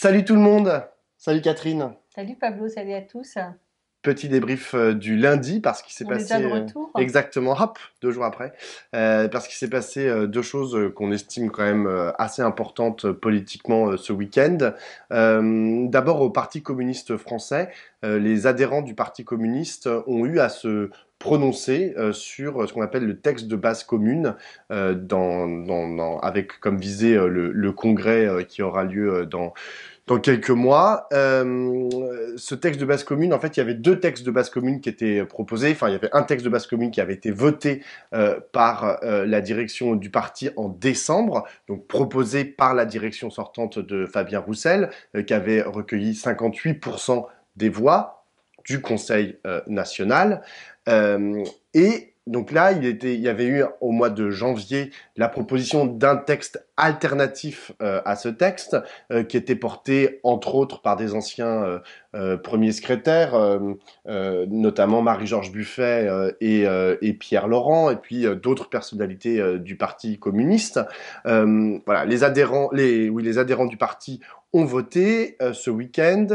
Salut tout le monde! Salut Catherine! Salut Pablo, salut à tous. Petit débrief du lundi parce qu'il s'est On est déjà passé de retour. exactement, hop, 2 jours après, parce qu'il s'est passé deux choses qu'on estime quand même assez importantes politiquement ce week-end. D'abord au Parti communiste français, les adhérents du Parti communiste ont eu à se prononcer sur ce qu'on appelle le texte de base commune, avec comme visée le congrès qui aura lieu dans quelques mois. Ce texte de base commune, en fait, il y avait deux textes de base commune qui étaient proposés. Enfin, il y avait un texte de base commune qui avait été voté par la direction du parti en décembre, donc proposé par la direction sortante de Fabien Roussel, qui avait recueilli 58% des voix du Conseil national. Et donc là, il y avait eu au mois de janvier la proposition d'un texte alternatif à ce texte, qui était porté entre autres par des anciens premiers secrétaires, notamment Marie-Georges Buffet et Pierre Laurent, et puis d'autres personnalités du Parti communiste. Voilà, les adhérents du parti ont voté ce week-end,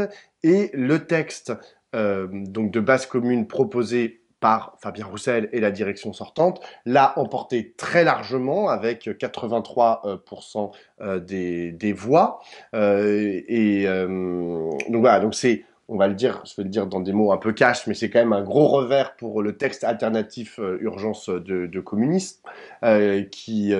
et le texte donc de base commune proposé par Fabien Roussel et la direction sortante, l'a emporté très largement avec 83% des voix. Donc voilà, donc c'est, on va le dire, je vais le dire dans des mots un peu cash, mais c'est quand même un gros revers pour le texte alternatif urgence de communistes, qui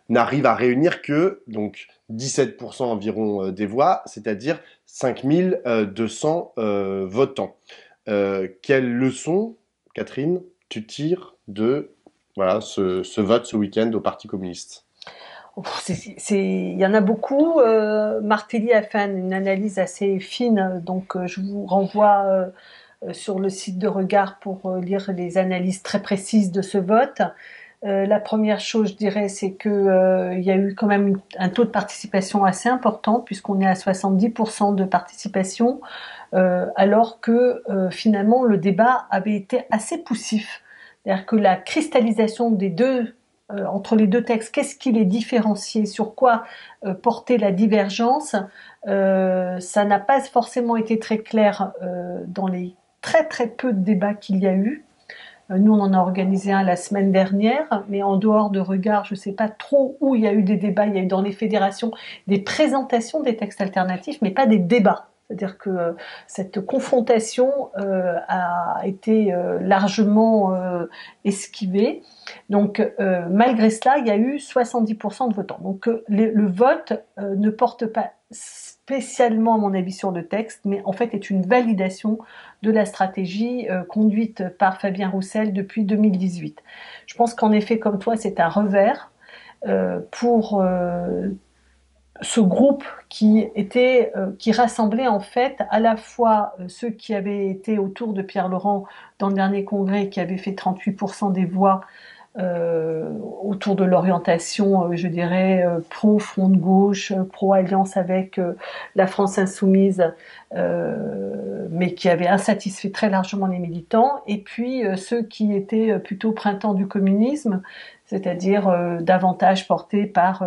n'arrive à réunir que donc 17% environ des voix, c'est-à-dire 5200 votants. Quelle leçon, Catherine, tu tires de voilà, ce vote ce week-end au Parti communiste? Il y en a beaucoup. Martelly a fait une analyse assez fine, donc je vous renvoie sur le site de Regard pour lire les analyses très précises de ce vote. La première chose, je dirais, c'est que il y a eu quand même un taux de participation assez important, puisqu'on est à 70% de participation, alors que finalement le débat avait été assez poussif. C'est-à-dire que la cristallisation des deux entre les deux textes, qu'est-ce qui les différenciait, sur quoi portait la divergence, ça n'a pas forcément été très clair dans les très très peu de débats qu'il y a eu. Nous, on en a organisé un la semaine dernière, mais en dehors de Regard, je ne sais pas trop où il y a eu des débats. Il y a eu dans les fédérations des présentations des textes alternatifs, mais pas des débats. C'est-à-dire que cette confrontation a été largement esquivée. Donc, malgré cela, il y a eu 70% de votants. Donc, le vote ne porte pas spécialement, à mon avis, sur le texte, mais en fait est une validation de la stratégie conduite par Fabien Roussel depuis 2018. Je pense qu'en effet, comme toi, c'est un revers pour ce groupe qui rassemblait en fait à la fois ceux qui avaient été autour de Pierre Laurent dans le dernier congrès, qui avaient fait 38% des voix autour de l'orientation, je dirais, pro-front de gauche, pro-alliance avec la France insoumise, mais qui avait insatisfait très largement les militants, et puis ceux qui étaient plutôt printemps du communisme, c'est-à-dire davantage portés par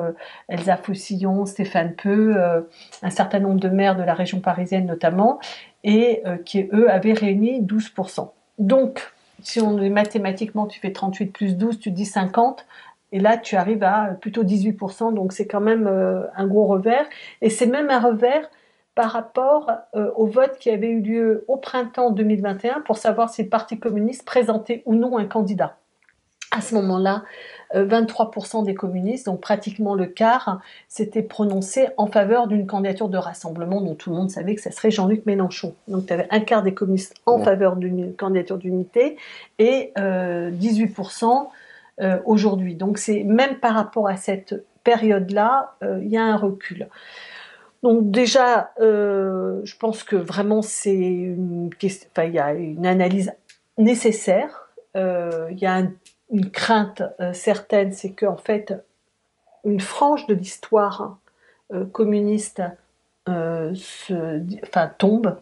Elsa Faucillon, Stéphane Peu, un certain nombre de maires de la région parisienne notamment, et qui, eux, avaient réuni 12%. Donc, si on est mathématiquement, tu fais 38 plus 12, tu dis 50, et là tu arrives à plutôt 18%, donc c'est quand même un gros revers, et c'est même un revers par rapport au vote qui avait eu lieu au printemps 2021 pour savoir si le Parti communiste présentait ou non un candidat. À ce moment-là, 23% des communistes, donc pratiquement le quart, s'étaient prononcés en faveur d'une candidature de rassemblement dont tout le monde savait que ça serait Jean-Luc Mélenchon. Donc tu avais un quart des communistes en faveur d'une candidature d'unité et 18% aujourd'hui. Donc c'est même par rapport à cette période-là, il y a un recul. Donc déjà, je pense que vraiment c'est une question, enfin il y a une analyse nécessaire. Il y a une crainte certaine, c'est qu'en fait, une frange de l'histoire communiste tombe,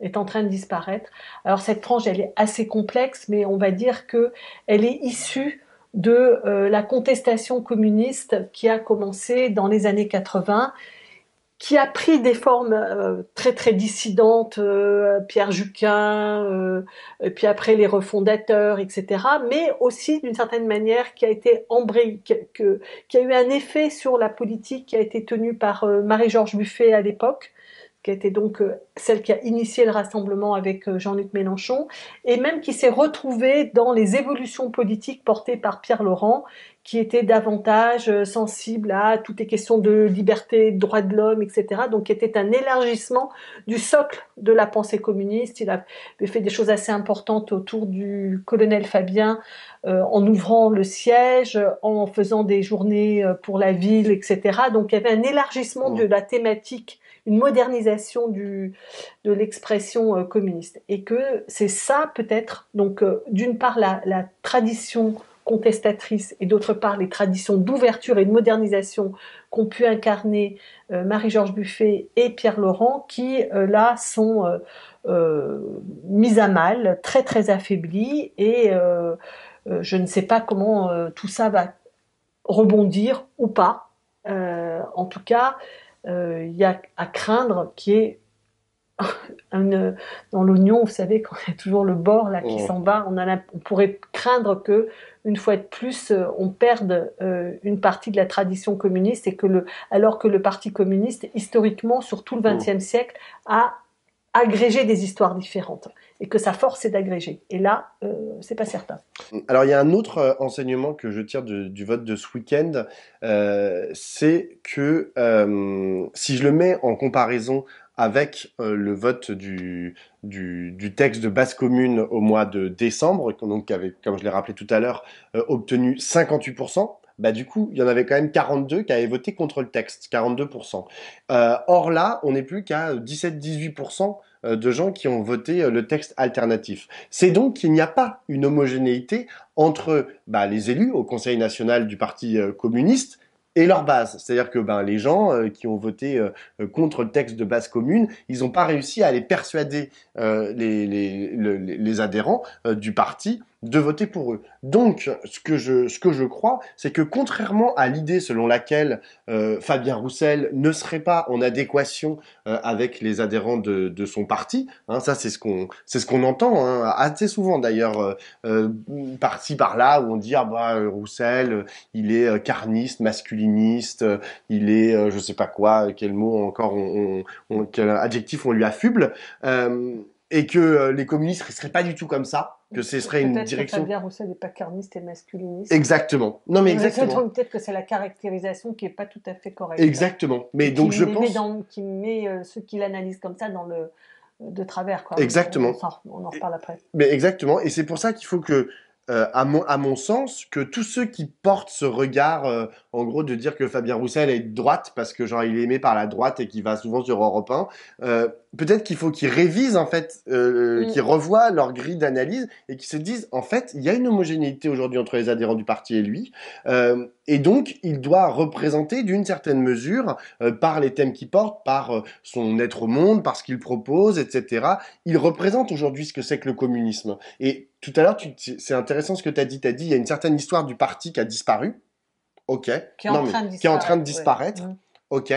est en train de disparaître. Alors cette frange, elle est assez complexe, mais on va dire que elle est issue de la contestation communiste qui a commencé dans les années 80, qui a pris des formes très très dissidentes, Pierre Juquin, et puis après les refondateurs, etc. Mais aussi d'une certaine manière qui a été embrayé, qui a eu un effet sur la politique qui a été tenue par Marie-Georges Buffet à l'époque, qui a été donc celle qui a initié le rassemblement avec Jean-Luc Mélenchon, et même qui s'est retrouvée dans les évolutions politiques portées par Pierre Laurent, qui était davantage sensible à toutes les questions de liberté, de droits de l'homme, etc. Donc qui était un élargissement du socle de la pensée communiste. Il avait fait des choses assez importantes autour du colonel Fabien, en ouvrant le siège, en faisant des journées pour la ville, etc. Donc il y avait un élargissement de la thématique, une modernisation de l'expression communiste. Et que c'est ça peut-être, donc d'une part la tradition contestatrice et d'autre part les traditions d'ouverture et de modernisation qu'ont pu incarner Marie-Georges Buffet et Pierre Laurent qui là sont mises à mal, très très affaiblies et je ne sais pas comment tout ça va rebondir ou pas. En tout cas, il y a à craindre qu'il y ait dans l'oignon, vous savez, quand il y a toujours le bord là qui s'en va, on pourrait craindre que, une fois de plus, on perde une partie de la tradition communiste et alors que le Parti communiste, historiquement, sur tout le XXe siècle, a agrégé des histoires différentes et que sa force est d'agréger. Et là, c'est pas certain. Alors, il y a un autre enseignement que je tire du vote de ce week-end, c'est que si je le mets en comparaison avec le vote du texte de base commune au mois de décembre, donc qui avait, comme je l'ai rappelé tout à l'heure, obtenu 58%, bah du coup, il y en avait quand même 42 qui avaient voté contre le texte, 42%. Or là, on n'est plus qu'à 17-18% de gens qui ont voté le texte alternatif. C'est donc qu'il n'y a pas une homogénéité entre les élus au Conseil national du Parti communiste et leur base. C'est-à-dire que les gens qui ont voté contre le texte de base commune, ils n'ont pas réussi à aller persuader les adhérents du parti de voter pour eux. Donc, ce que je crois, c'est que contrairement à l'idée selon laquelle Fabien Roussel ne serait pas en adéquation avec les adhérents de son parti, hein, ça c'est ce qu'on entend hein, assez souvent d'ailleurs par-ci par-là où on dit Roussel il est carniste, masculiniste, il est je sais pas quoi, quel mot encore quel adjectif on lui affuble. Et que les communistes ne seraient pas du tout comme ça, que ce serait une direction... Peut-être que Fabien Roussel n'est pas carniste et masculiniste. Exactement. Non, mais exactement. Peut-être que c'est la caractérisation qui n'est pas tout à fait correcte. Exactement. Mais donc je pense... Qui met ceux qui l'analysent comme ça dans de travers, quoi. Exactement. On en reparle après. Mais exactement. Et c'est pour ça qu'il faut que, à mon sens, que tous ceux qui portent ce regard, en gros, de dire que Fabien Roussel est de droite parce que genre il est aimé par la droite et qu'il va souvent sur Europe 1, peut-être qu'il faut qu'ils révisent en fait, qu'ils revoient leur grille d'analyse et qu'ils se disent en fait il y a une homogénéité aujourd'hui entre les adhérents du parti et lui, et donc il doit représenter d'une certaine mesure par les thèmes qu'il porte, par son être au monde, par ce qu'il propose, etc. Il représente aujourd'hui ce que c'est que le communisme. Et tout à l'heure, c'est intéressant ce que tu as dit. Tu as dit il y a une certaine histoire du parti qui a disparu. Ok. Qui est en train de disparaître. Ouais. Ok.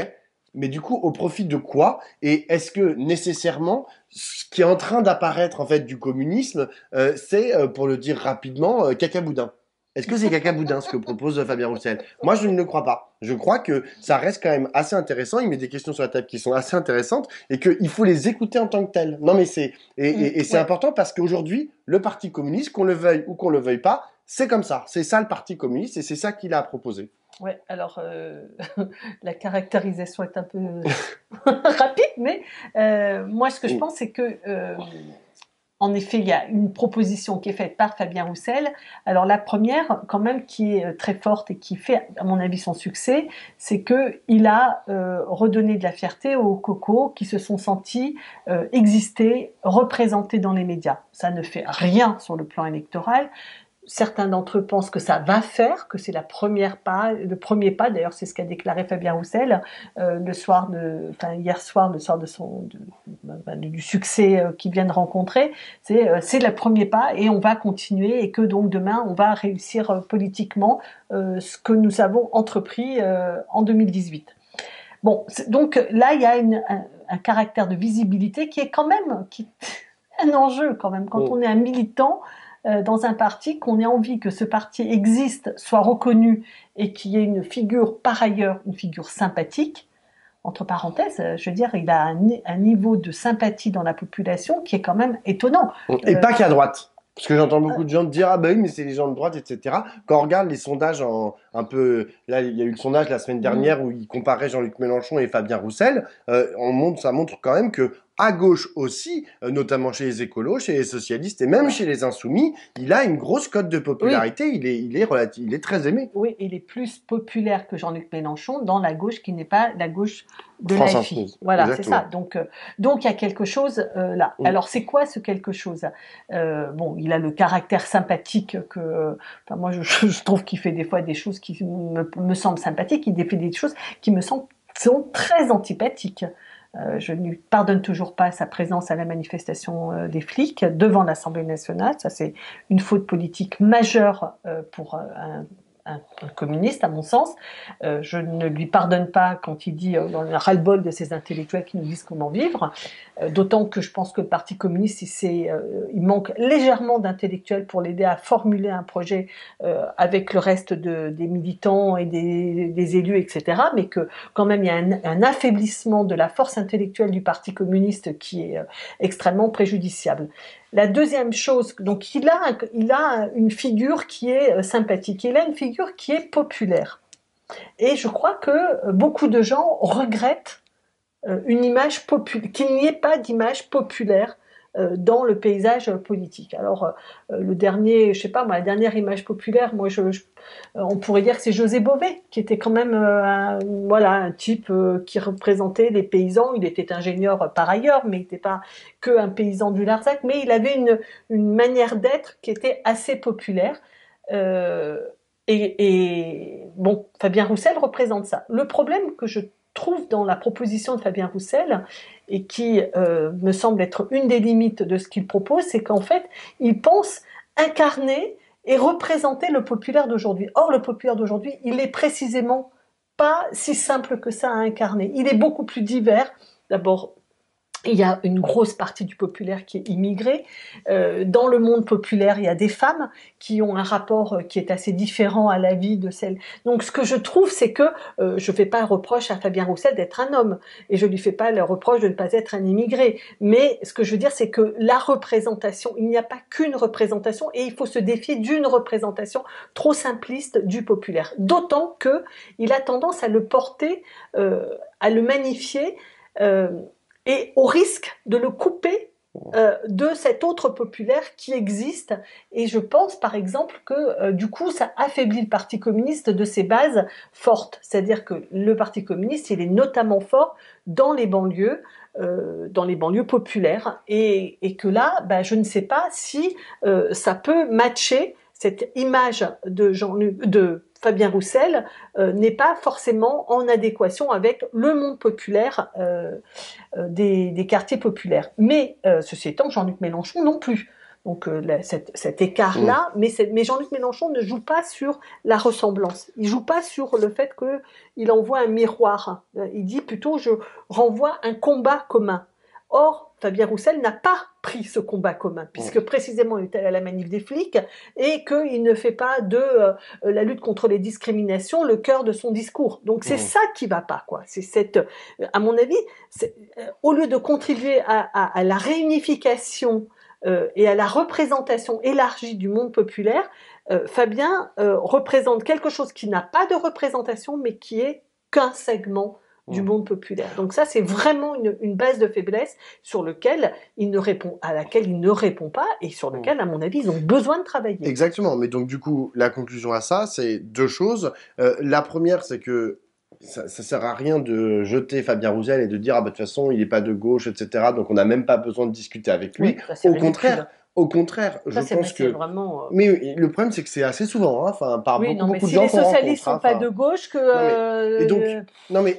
Mais du coup, au profit de quoi? Et est-ce que nécessairement, ce qui est en train d'apparaître en fait du communisme, c'est, pour le dire rapidement, cacaboudin? Est-ce que c'est cacaboudin ce que propose Fabien Roussel? Moi, je ne le crois pas. Je crois que ça reste quand même assez intéressant. Il met des questions sur la table qui sont assez intéressantes et qu'il faut les écouter en tant que telles. Non, mais c'est important parce qu'aujourd'hui, le Parti communiste, qu'on le veuille ou qu'on le veuille pas, c'est comme ça. C'est ça le Parti communiste et c'est ça qu'il a proposé. Ouais, alors la caractérisation est un peu rapide, mais moi ce que je pense c'est que en effet il y a une proposition qui est faite par Fabien Roussel. Alors la première quand même qui est très forte et qui fait à mon avis son succès, c'est que il a redonné de la fierté aux cocos qui se sont sentis exister, représentés dans les médias. Ça ne fait rien sur le plan électoral. Certains d'entre eux pensent que ça va faire, que c'est le premier pas. D'ailleurs, c'est ce qu'a déclaré Fabien Roussel hier soir, le soir du succès qu'il vient de rencontrer. C'est le premier pas et on va continuer et que donc demain on va réussir politiquement ce que nous avons entrepris en 2018. Bon, donc là, il y a un caractère de visibilité qui est quand même un enjeu quand même. Quand on est un militant dans un parti, qu'on ait envie que ce parti existe, soit reconnu et qu'il y ait une figure, par ailleurs, une figure sympathique, entre parenthèses, je veux dire, il a un niveau de sympathie dans la population qui est quand même étonnant. Et pas qu'à droite. Parce que j'entends beaucoup de gens dire ah bah oui mais c'est les gens de droite etc. Quand on regarde les sondages un peu là il y a eu le sondage la semaine dernière où il comparait Jean-Luc Mélenchon et Fabien Roussel, ça montre quand même que à gauche aussi, notamment chez les écolos, chez les socialistes et même chez les insoumis, il a une grosse cote de popularité. Oui. Il est très aimé. Oui, il est plus populaire que Jean-Luc Mélenchon dans la gauche qui n'est pas la gauche de l'AFI. Voilà, c'est ça. Donc il y a quelque chose là. Alors c'est quoi ce quelque chose? Bon, il a le caractère sympathique que, moi je trouve qu'il fait des fois des choses qui me semblent sympathiques. Il fait des choses qui me semblent sont très antipathiques. Je ne lui pardonne toujours pas sa présence à la manifestation des flics devant l'Assemblée nationale. Ça, c'est une faute politique majeure pour un communiste, à mon sens. Je ne lui pardonne pas quand il dit dans le ras-le-bol de ces intellectuels qui nous disent comment vivre. D'autant que je pense que le Parti communiste, il manque légèrement d'intellectuels pour l'aider à formuler un projet avec le reste des militants et des élus, etc. Mais que quand même, il y a un affaiblissement de la force intellectuelle du Parti communiste qui est extrêmement préjudiciable. La deuxième chose, donc il a une figure qui est sympathique, il a une figure qui est populaire. Et je crois que beaucoup de gens regrettent une image populaire, qu'il n'y ait pas d'image populaire dans le paysage politique. Alors la dernière image populaire, moi on pourrait dire que c'est José Bové, qui était quand même un type qui représentait les paysans. Il était ingénieur par ailleurs, mais il n'était pas que un paysan du Larzac, mais il avait une manière d'être qui était assez populaire. Et bon, Fabien Roussel représente ça. Le problème que je trouve dans la proposition de Fabien Roussel, et qui me semble être une des limites de ce qu'il propose, c'est qu'en fait, il pense incarner et représenter le populaire d'aujourd'hui. Or, le populaire d'aujourd'hui, il est précisément pas si simple que ça à incarner. Il est beaucoup plus divers. D'abord, il y a une grosse partie du populaire qui est immigrée. Dans le monde populaire, il y a des femmes qui ont un rapport qui est assez différent à la vie de celle. Donc, ce que je trouve, c'est que je fais pas un reproche à Fabien Roussel d'être un homme, et je lui fais pas le reproche de ne pas être un immigré. Mais ce que je veux dire, c'est que la représentation, il n'y a pas qu'une représentation, et il faut se défier d'une représentation trop simpliste du populaire. D'autant que il a tendance à le porter, à le magnifier. Et au risque de le couper de cet autre populaire qui existe. Et je pense, par exemple, que du coup, ça affaiblit le Parti communiste de ses bases fortes. C'est-à-dire que le Parti communiste, il est notamment fort dans les banlieues populaires. Et que là, je ne sais pas si ça peut matcher cette image de Fabien Roussel n'est pas forcément en adéquation avec le monde populaire des quartiers populaires. Mais ceci étant, Jean-Luc Mélenchon non plus. Donc cet écart-là, mais Jean-Luc Mélenchon ne joue pas sur la ressemblance. Il joue pas sur le fait qu'il envoie un miroir. Il dit plutôt je renvoie un combat commun. Or, Fabien Roussel n'a pas pris ce combat commun, puisque précisément il était à la manif des flics et qu'il ne fait pas de la lutte contre les discriminations le cœur de son discours. Donc c'est ça qui va pas, quoi. C'est à mon avis, au lieu de contribuer à la réunification et à la représentation élargie du monde populaire, Fabien représente quelque chose qui n'a pas de représentation, mais qui est qu'un segment du monde populaire. Donc ça, c'est vraiment une base de faiblesse à laquelle il ne répond pas et sur lequel, à mon avis, ils ont besoin de travailler. Exactement. Mais donc, du coup, la conclusion à ça, c'est deux choses. La première, c'est que ça sert à rien de jeter Fabien Roussel et de dire, de toute façon, il n'est pas de gauche, etc. Donc, on n'a même pas besoin de discuter avec lui. Oui, Au contraire, je pense que. Vraiment... Mais le problème, c'est que c'est assez souvent, par beaucoup de gens. Si les socialistes sont pas de gauche,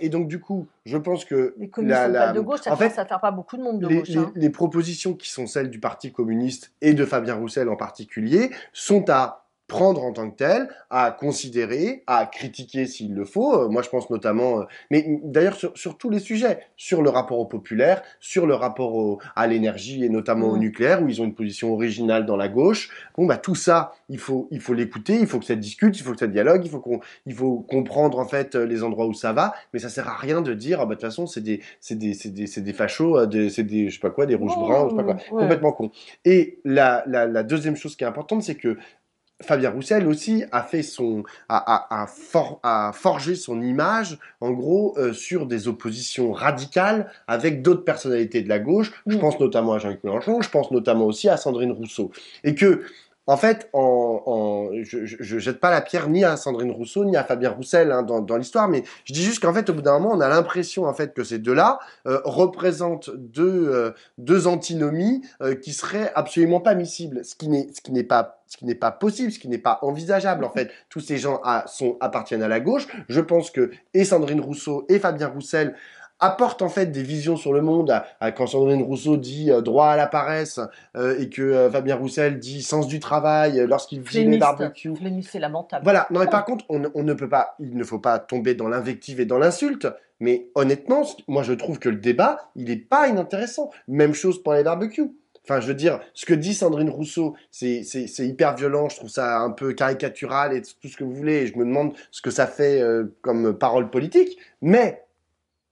et donc du coup, je pense que les communistes sont pas de gauche, ça ne fait pas beaucoup de monde de gauche. Les propositions qui sont celles du Parti communiste et de Fabien Roussel en particulier sont à prendre en tant que tel, à considérer, à critiquer s'il le faut. Moi, je pense notamment, mais d'ailleurs sur tous les sujets, sur le rapport au populaire, sur le rapport à l'énergie et notamment au Mm. nucléaire, où ils ont une position originale dans la gauche. Bon, bah tout ça, il faut l'écouter, il faut que ça discute, il faut que ça dialogue, il faut comprendre en fait les endroits où ça va, mais ça sert à rien de dire, ah bah de toute façon c'est des fachos, c'est des je sais pas quoi, des rouges bruns, je sais pas quoi, Ouais. complètement con. Et la deuxième chose qui est importante, c'est que Fabien Roussel aussi a fait a forgé son image, en gros, sur des oppositions radicales avec d'autres personnalités de la gauche. Je Mm. pense notamment à Jean-Luc Mélenchon, je pense notamment aussi à Sandrine Rousseau. Et que, en fait, je jette pas la pierre ni à Sandrine Rousseau ni à Fabien Roussel hein, dans l'histoire, mais je dis juste qu'en fait, au bout d'un moment, on a l'impression en fait que ces deux-là représentent deux antinomies qui seraient absolument pas miscibles, ce qui n'est pas possible, ce qui n'est pas envisageable en fait. Tous ces gens appartiennent à la gauche. Je pense que et Sandrine Rousseau et Fabien Roussel apportent en fait des visions sur le monde. Quand Sandrine Rousseau dit droit à la paresse et que Fabien Roussel dit sens du travail lorsqu'il dit les Flémiste. barbecues. Flémiste, c'est lamentable. Voilà. Non mais par contre, on ne peut pas, il ne faut pas tomber dans l'invective et dans l'insulte. Mais honnêtement, moi je trouve que le débat, il est pas inintéressant. Même chose pour les barbecues. Enfin, je veux dire, ce que dit Sandrine Rousseau, c'est hyper violent. Je trouve ça un peu caricatural et tout ce que vous voulez. Et je me demande ce que ça fait comme parole politique. Mais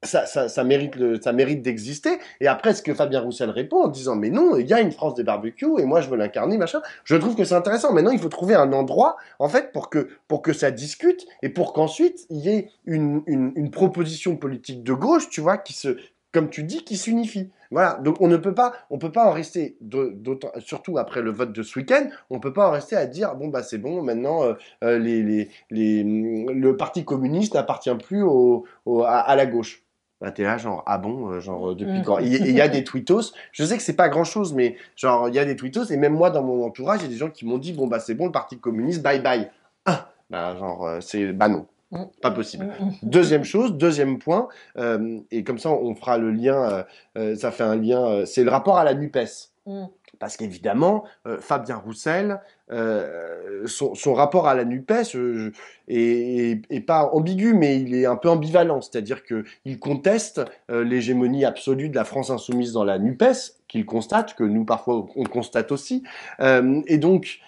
ça mérite d'exister. Et après, ce que Fabien Roussel répond en disant, mais non, il y a une France des barbecues et moi je veux l'incarner, machin. Je trouve que c'est intéressant. Maintenant, il faut trouver un endroit, en fait, pour que ça discute et pour qu'ensuite il y ait une proposition politique de gauche, tu vois, comme tu dis, qui s'unifie. Voilà. Donc on peut pas en rester, surtout après le vote de ce week-end, on peut pas en rester à dire bon bah c'est bon, maintenant le Parti communiste n'appartient plus à la gauche. Bah, t'es là, genre, ah bon, depuis quand? Et il y a des tweetos, je sais que c'est pas grand chose, mais genre, il y a des tweetos, et même moi, dans mon entourage, il y a des gens qui m'ont dit, bon, bah, c'est bon, le Parti communiste, bye bye. Ah, bah, genre, bah non, Mm. pas possible. Mm. Deuxième chose, deuxième point, et comme ça, on fera le lien, ça fait un lien, c'est le rapport à la NUPES. Mm. Parce qu'évidemment, Fabien Roussel, son rapport à la NUPES est pas ambigu, mais il est un peu ambivalent. C'est-à-dire qu'il conteste l'hégémonie absolue de la France insoumise dans la NUPES, qu'il constate, que nous parfois on constate aussi. Et donc,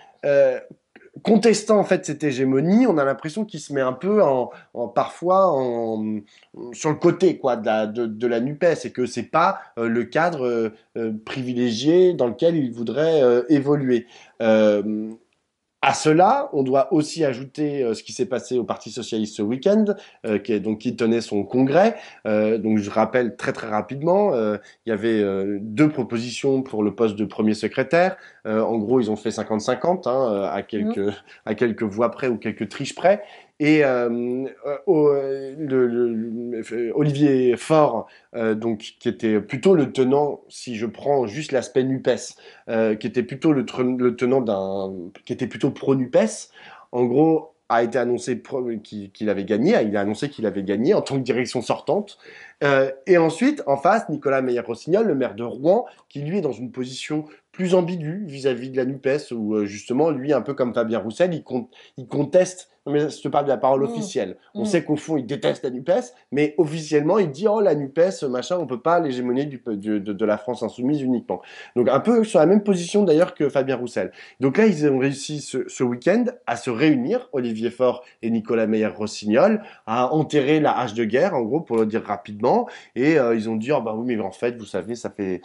contestant en fait cette hégémonie, on a l'impression qu'il se met un peu parfois sur le côté quoi de la Nupes et que c'est pas le cadre privilégié dans lequel il voudrait évoluer. À cela, on doit aussi ajouter ce qui s'est passé au Parti socialiste ce week-end, qui tenait son congrès. Donc je rappelle très très rapidement, il y avait deux propositions pour le poste de premier secrétaire. En gros, ils ont fait 50-50 hein, Mm. à quelques voix près ou quelques triches près. Et Olivier Faure, donc qui était plutôt le tenant, si je prends juste l'aspect Nupes, qui était plutôt le tenant qui était plutôt pro-NUPES, en gros, a été annoncé qu'il avait gagné, il a annoncé qu'il avait gagné en tant que direction sortante. Et ensuite, en face, Nicolas Meyer-Rossignol, le maire de Rouen, qui lui est dans une position plus ambiguë vis-à-vis de la NUPES, où justement, lui, un peu comme Fabien Roussel, il conteste. Non, mais je te parle de la parole Mm. officielle. On Mm. sait qu'au fond, il déteste la NUPES, mais officiellement, il dit oh la NUPES, machin, on peut pas l'hégémonie de la France insoumise uniquement. Donc un peu sur la même position d'ailleurs que Fabien Roussel. Donc là, ils ont réussi ce week-end à se réunir, Olivier Faure et Nicolas Meyer-Rossignol, à enterrer la hache de guerre, en gros, pour le dire rapidement. Et ils ont dit oh bah oui, mais en fait, vous savez, ça fait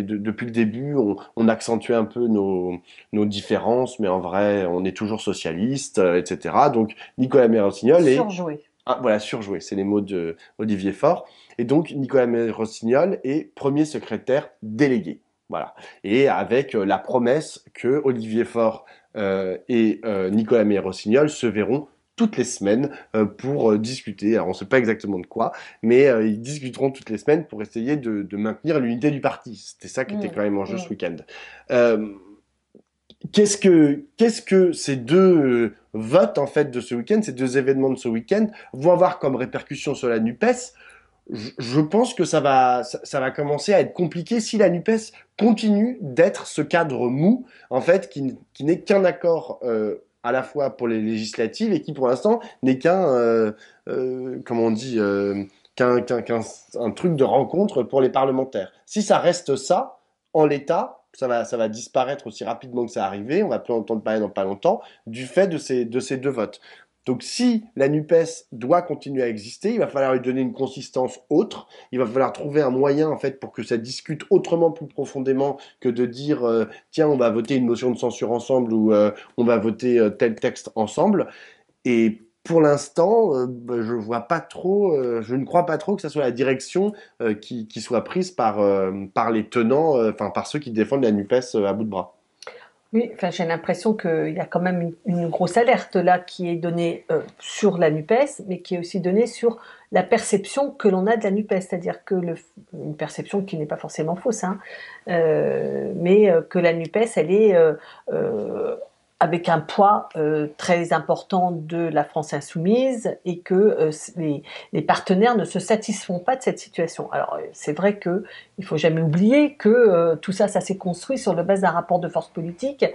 depuis le début, on accentuait un peu nos différences, mais en vrai, on est toujours socialistes, etc. Donc Nicolas Meyer-Rossignol est Surjoué. voilà, surjoué, c'est les mots de Olivier Faure. Et donc, Nicolas Meyer-Rossignol est premier secrétaire délégué. Voilà. Et avec la promesse que Olivier Faure et Nicolas Meyer-Rossignol se verront toutes les semaines pour discuter. Alors, on ne sait pas exactement de quoi, mais ils discuteront toutes les semaines pour essayer de maintenir l'unité du parti. C'était ça qui était Mm. quand même en jeu ce Mm. week-end. Euh, qu'est-ce que ces deux votes en fait de ce week-end, ces deux événements de ce week-end vont avoir comme répercussion sur la Nupes? Je pense que ça va commencer à être compliqué si la Nupes continue d'être ce cadre mou en fait qui n'est qu'un accord à la fois pour les législatives et qui pour l'instant n'est comment on dit, un truc de rencontre pour les parlementaires. Si ça reste ça, en l'état, ça va disparaître aussi rapidement que ça arrivé, on va plus entendre parler dans pas longtemps, du fait de ces deux votes. Donc si la NUPES doit continuer à exister, il va falloir lui donner une consistance autre, il va falloir trouver un moyen en fait pour que ça discute autrement, plus profondément que de dire tiens on va voter une motion de censure ensemble ou on va voter tel texte ensemble. Et pour l'instant, je vois pas trop, je ne crois pas trop que ça soit la direction qui soit prise par les tenants, enfin par ceux qui défendent la NUPES à bout de bras. Oui, enfin, j'ai l'impression qu'il y a quand même une grosse alerte là qui est donnée sur la NUPES, mais qui est aussi donnée sur la perception que l'on a de la NUPES, c'est-à-dire que une perception qui n'est pas forcément fausse, hein, mais que la NUPES, elle est avec un poids très important de la France insoumise et que les partenaires ne se satisfont pas de cette situation. Alors c'est vrai que il faut jamais oublier que tout ça, ça s'est construit sur la base d'un rapport de force politique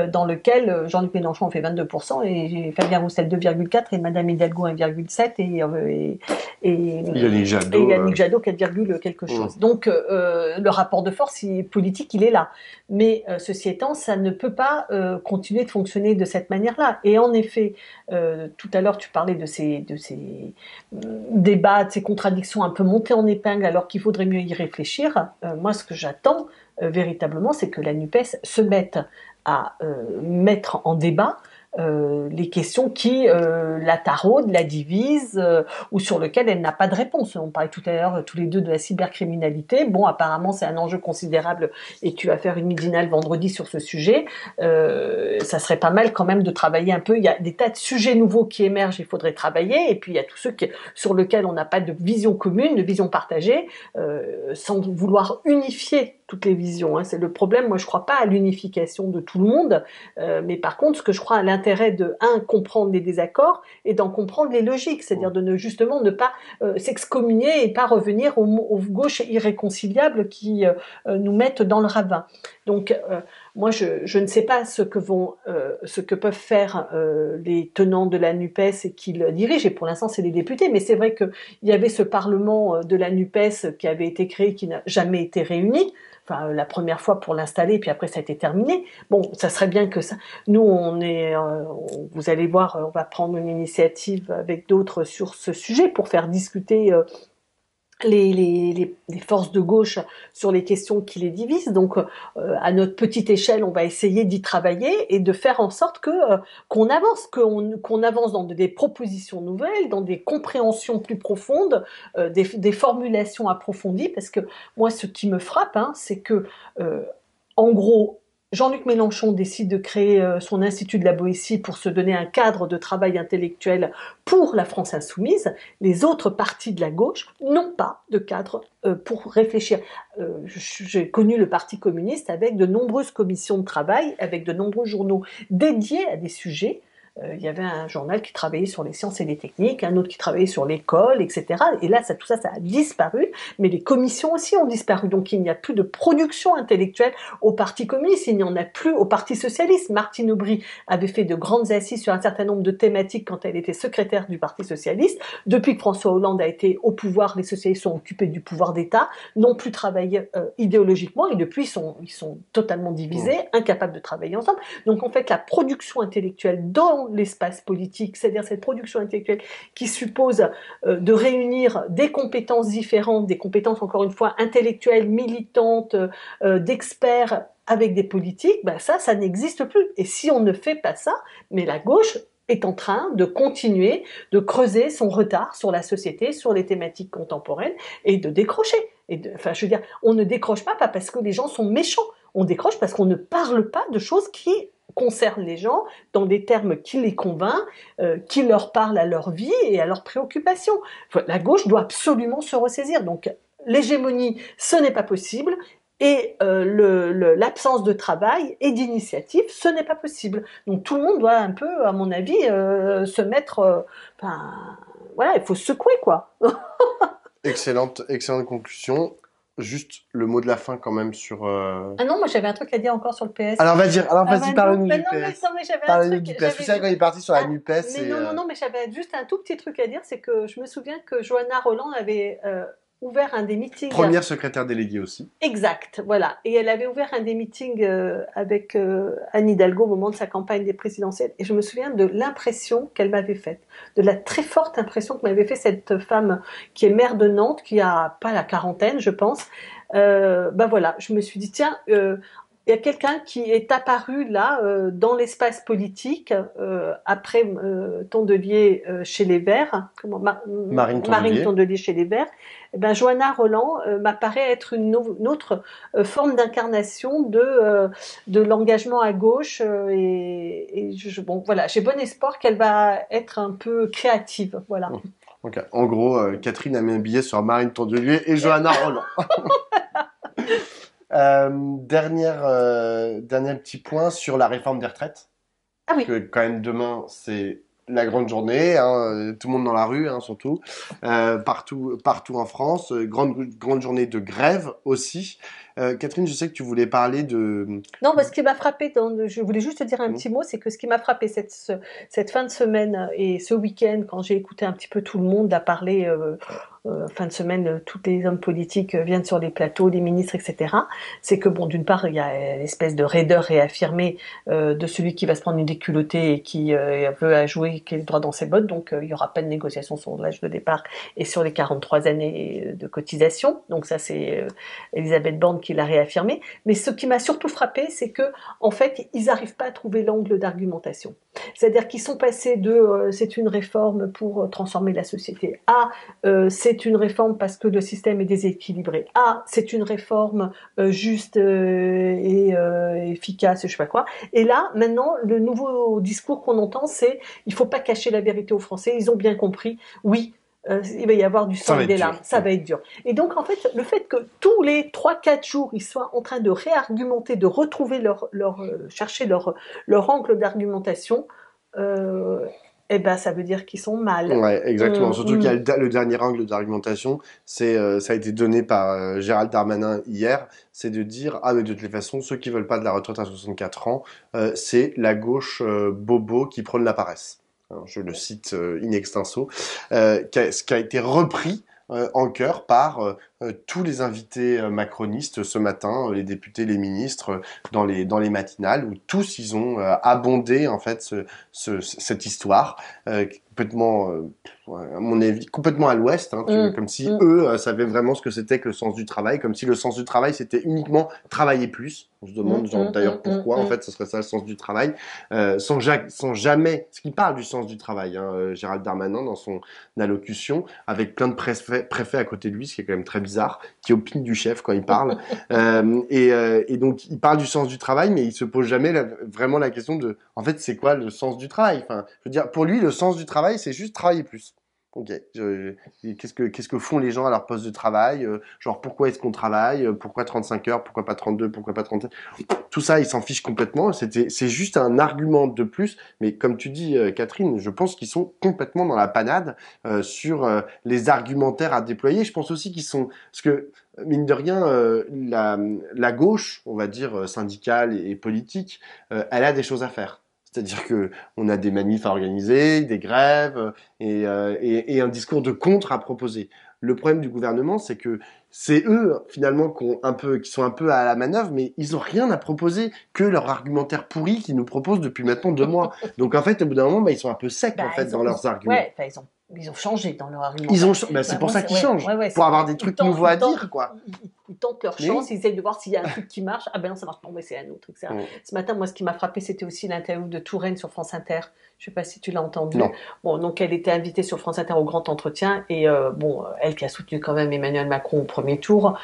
dans lequel Jean-Luc Mélenchon en fait 22% et Fabien Roussel 2,4 et Madame Hidalgo 1,7 et Yannick Jadot 4, quelque chose. Donc le rapport de force politique, il est là. Mais ceci étant, ça ne peut pas continuer de fonctionner de cette manière-là. Et en effet, tout à l'heure, tu parlais de ces débats, de ces contradictions un peu montées en épingle, alors qu'il faudrait mieux y réfléchir. Moi, ce que j'attends véritablement, c'est que la NUPES se mette à mettre en débat les questions qui la taraudent, la divisent, ou sur lesquelles elle n'a pas de réponse. On parlait tout à l'heure tous les deux de la cybercriminalité. Bon, apparemment, c'est un enjeu considérable et tu vas faire une midinale vendredi sur ce sujet. Ça serait pas mal quand même de travailler un peu. Il y a des tas de sujets nouveaux qui émergent, il faudrait travailler. Et puis, il y a tous ceux sur lesquels on n'a pas de vision commune, de vision partagée, sans vouloir unifier toutes les visions. Hein. C'est le problème. Moi, je crois pas à l'unification de tout le monde. Mais par contre, ce que je crois à l'intérêt de, comprendre les désaccords et d'en comprendre les logiques. C'est-à-dire de justement ne pas s'excommunier et pas revenir aux gauches irréconciliables qui nous mettent dans le ravin. Donc, moi, je ne sais pas ce que peuvent faire les tenants de la NUPES et qui le dirigent. Et pour l'instant, c'est les députés. Mais c'est vrai qu'il y avait ce parlement de la NUPES qui avait été créé, qui n'a jamais été réuni. Enfin, la première fois pour l'installer, puis après ça a été terminé. Bon, ça serait bien que ça. Nous, vous allez voir, on va prendre une initiative avec d'autres sur ce sujet pour faire discuter les forces de gauche sur les questions qui les divisent. Donc, à notre petite échelle, on va essayer d'y travailler et de faire en sorte qu'on avance, qu'on avance dans des propositions nouvelles, dans des compréhensions plus profondes, des formulations approfondies. Parce que moi, ce qui me frappe, c'est que, en gros, Jean-Luc Mélenchon décide de créer son Institut de la Boétie pour se donner un cadre de travail intellectuel pour la France insoumise. Les autres partis de la gauche n'ont pas de cadre pour réfléchir. J'ai connu le Parti communiste avec de nombreuses commissions de travail, avec de nombreux journaux dédiés à des sujets. Il y avait un journal qui travaillait sur les sciences et les techniques, un autre qui travaillait sur l'école, etc. Et là, tout ça a disparu, mais les commissions aussi ont disparu. Donc, il n'y a plus de production intellectuelle au Parti communiste, il n'y en a plus au Parti socialiste. Martine Aubry avait fait de grandes assises sur un certain nombre de thématiques quand elle était secrétaire du Parti socialiste. Depuis que François Hollande a été au pouvoir, les socialistes sont occupés du pouvoir d'État, n'ont plus travaillé idéologiquement, et depuis, ils sont totalement divisés, incapables de travailler ensemble. Donc, en fait, la production intellectuelle dans l'espace politique, c'est-à-dire cette production intellectuelle qui suppose de réunir des compétences différentes, des compétences encore une fois intellectuelles, militantes, d'experts avec des politiques, ça n'existe plus. Et si on ne fait pas ça, mais la gauche est en train de continuer de creuser son retard sur la société, sur les thématiques contemporaines et de décrocher. Enfin, je veux dire, on ne décroche pas parce que les gens sont méchants. On décroche parce qu'on ne parle pas de choses qui concernent les gens dans des termes qui les convainquent, qui leur parlent à leur vie et à leurs préoccupations. La gauche doit absolument se ressaisir. Donc, l'hégémonie, ce n'est pas possible. Et l'absence de travail et d'initiative, ce n'est pas possible. Donc tout le monde doit un peu, à mon avis, se mettre... voilà, il faut se secouer, quoi. Excellente conclusion. juste le mot de la fin quand même sur... Ah non, moi j'avais un truc à dire encore sur le PS. Alors vas-y, parle-nous du non, PS. mais j'avais un Parle-nous truc. du PS. Tu sais, quand il est parti sur la NUPES, Mais non, mais j'avais juste un tout petit truc à dire, c'est que je me souviens que Johanna Roland avait ouvert un des meetings. Première secrétaire déléguée aussi. Exact, voilà. Et elle avait ouvert un des meetings avec Anne Hidalgo au moment de sa campagne des présidentielles. Et je me souviens de l'impression qu'elle m'avait faite, de la très forte impression que m'avait fait cette femme qui est maire de Nantes, qui a pas la quarantaine, je pense. Voilà, je me suis dit, tiens, il y a quelqu'un qui est apparu là dans l'espace politique après Tondelier chez les Verts, Marine Tondelier chez les Verts. Eh ben, Johanna Roland m'apparaît être une autre forme d'incarnation de l'engagement à gauche voilà, j'ai bon espoir qu'elle va être un peu créative, voilà. Okay. En gros, Catherine a mis un billet sur Marine Tondelier et Johanna Roland. Dernier petit point sur la réforme des retraites. Ah oui. Que quand même demain, c'est la grande journée, hein, tout le monde dans la rue, hein, surtout, partout en France, grande journée de grève aussi. Catherine, je sais que tu voulais parler de... Non, ce qui m'a frappé, je voulais juste te dire un petit mot, c'est que ce qui m'a frappé cette fin de semaine et ce week-end, quand j'ai écouté un petit peu tout le monde à parler... fin de semaine, tous les hommes politiques viennent sur les plateaux, les ministres, etc. C'est que, bon, d'une part, il y a l'espèce de raideur réaffirmée de celui qui va se prendre une déculottée et qui veut jouer, qui est le droit dans ses bottes. Donc, il n'y aura pas de négociation sur l'âge de départ et sur les 43 années de cotisation. Donc, ça, c'est Elisabeth Borne qui l'a réaffirmé. Mais ce qui m'a surtout frappé, c'est que, en fait, ils n'arrivent pas à trouver l'angle d'argumentation. C'est-à-dire qu'ils sont passés de c'est une réforme pour transformer la société à c'est une réforme parce que le système est déséquilibré. Ah, c'est une réforme juste et efficace, je sais pas quoi. Et là, maintenant, le nouveau discours qu'on entend, c'est il faut pas cacher la vérité aux Français. Ils ont bien compris. Oui, il va y avoir du sang et des larmes. Ça va être dur. Et donc, en fait, le fait que tous les 3-4 jours, ils soient en train de réargumenter, de retrouver chercher leur angle d'argumentation, ça veut dire qu'ils sont mal. Ouais, exactement. Surtout qu'il y a le dernier angle d'argumentation, ça a été donné par Gérald Darmanin hier, c'est de dire, ah mais de toutes les façons, ceux qui veulent pas de la retraite à 64 ans, c'est la gauche bobo qui prône la paresse. Alors, je le cite in extenso, ce qui a été repris en chœur par tous les invités macronistes ce matin, les députés, les ministres, dans les matinales, où tous ils ont abondé en fait cette histoire complètement, à mon avis, complètement à l'ouest, hein, comme si eux savaient vraiment ce que c'était que le sens du travail, comme si le sens du travail c'était uniquement travailler plus. On se demande d'ailleurs pourquoi en fait ce serait ça le sens du travail, sans jamais, ce qui parle du sens du travail, hein, Gérald Darmanin dans son allocution, avec plein de préfets à côté de lui, ce qui est quand même très bizarre, qui opine du chef quand il parle, et donc il parle du sens du travail, mais il se pose jamais vraiment la question de, en fait, c'est quoi le sens du travail? Enfin, je veux dire, pour lui, le sens du travail, c'est juste travailler plus. Ok. Qu'est-ce que font les gens à leur poste de travail? Genre, pourquoi est-ce qu'on travaille? Pourquoi 35 heures? Pourquoi pas 32? Pourquoi pas 37? Tout ça, ils s'en fichent complètement. C'est juste un argument de plus. Mais comme tu dis, Catherine, je pense qu'ils sont complètement dans la panade sur les argumentaires à déployer. Je pense aussi qu'ils sont... Parce que, mine de rien, la gauche, on va dire, syndicale et politique, elle a des choses à faire. C'est-à-dire que on a des manifs à organiser, des grèves et un discours de contre à proposer. Le problème du gouvernement, c'est que c'est eux finalement qui sont un peu à la manœuvre, mais ils ont rien à proposer que leur argumentaire pourri qu'ils nous proposent depuis maintenant 2 mois. Donc en fait, au bout d'un moment, ils sont un peu secs en fait dans leurs arguments. Ouais, ils ont changé dans leur argumentaire. C'est pour ça qu'ils changent, pour avoir des trucs nouveaux à dire, quoi. Ils tentent leur chance, ils essayent de voir s'il y a un truc qui marche. Ah ben non, ça marche pas, mais c'est un autre, etc. Ce matin, moi, ce qui m'a frappé, c'était aussi l'interview de Touraine sur France Inter. Je sais pas si tu l'as entendu. Non. Bon, donc elle était invitée sur France Inter au grand entretien et elle qui a soutenu quand même Emmanuel Macron au premier tour,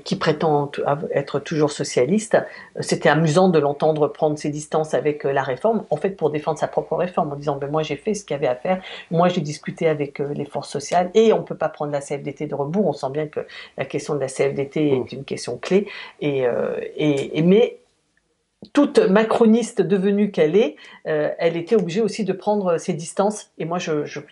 qui prétend être toujours socialiste, c'était amusant de l'entendre prendre ses distances avec la réforme, en fait pour défendre sa propre réforme, en disant ben moi j'ai fait ce qu'il y avait à faire, moi j'ai discuté avec les forces sociales et on peut pas prendre la CFDT de rebours. On sent bien que la question de la CFDT est une question clé mais toute macroniste devenue qu'elle est, elle était obligée aussi de prendre ses distances. Et moi,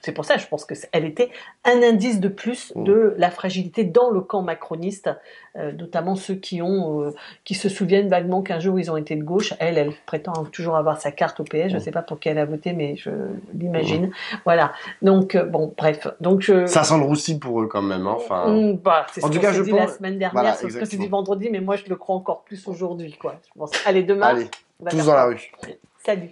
c'est pour ça, je pense que elle était un indice de plus de la fragilité dans le camp macroniste, notamment ceux qui se souviennent vaguement qu'un jour ils ont été de gauche. Elle prétend toujours avoir sa carte au PS. Je ne sais pas pour qui elle a voté, mais je l'imagine. Voilà. Donc bon, bref. Donc ça sent le roussi pour eux quand même. Hein. Enfin. Bah, c'est ce qu'on s'est dit la semaine dernière, voilà, c'est ce que je dit vendredi, mais moi je le crois encore plus aujourd'hui, quoi. Je pense. Allez, demain. Allez, tous dans la rue. Salut.